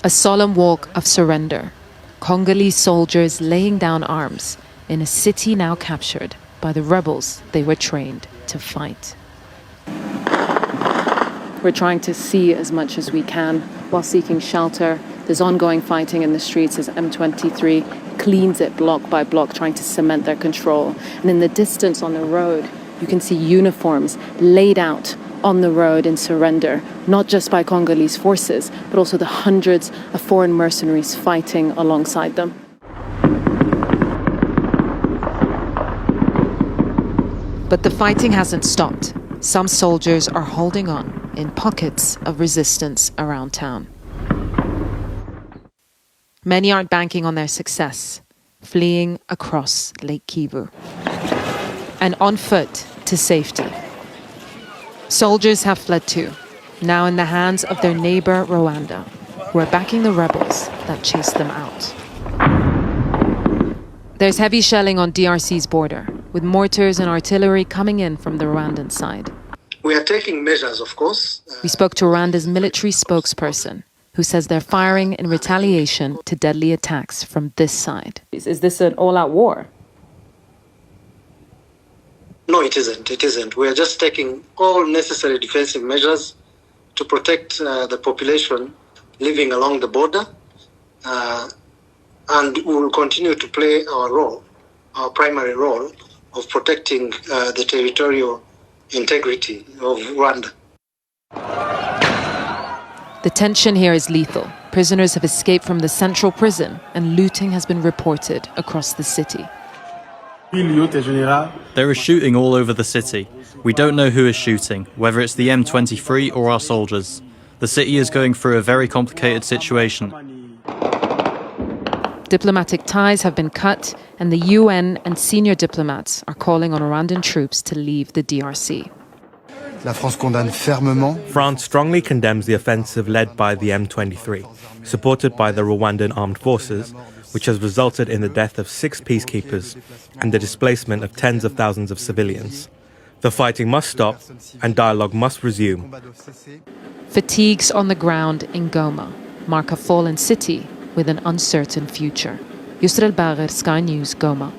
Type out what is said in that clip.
A solemn walk of surrender. Congolese soldiers laying down arms in a city now captured by the rebels they were trained to fight. We're trying to see as much as we can while seeking shelter. There's ongoing fighting in the streets as M23 cleans it block by block, trying to cement their control. And in the distance on the road, you can see uniforms laid out on the road in surrender, not just by Congolese forces, but also the hundreds of foreign mercenaries fighting alongside them. But the fighting hasn't stopped. Some soldiers are holding on in pockets of resistance around town. Many aren't banking on their success, fleeing across Lake Kivu and on foot to safety. Soldiers have fled too, now in the hands of their neighbor Rwanda, who are backing the rebels that chased them out. There's heavy shelling on DRC's border, with mortars and artillery coming in from the Rwandan side. We are taking measures, of course. We spoke to Rwanda's military spokesperson, who says they're firing in retaliation to deadly attacks from this side. Is this an all-out war? No, it isn't. It isn't. We are just taking all necessary defensive measures to protect the population living along the border. And we will continue to play our role, our primary role, of protecting the territorial integrity of Rwanda. The tension here is lethal. Prisoners have escaped from the central prison and looting has been reported across the city. There is shooting all over the city. We don't know who is shooting, whether it's the M23 or our soldiers. The city is going through a very complicated situation. Diplomatic ties have been cut, and the UN and senior diplomats are calling on Rwandan troops to leave the DRC. France strongly condemns the offensive led by the M23, supported by the Rwandan armed forces, which has resulted in the death of 6 peacekeepers and the displacement of tens of thousands of civilians. The fighting must stop and dialogue must resume. Fatigues on the ground in Goma mark a fallen city with an uncertain future. Yusrel Bagher, Sky News, Goma.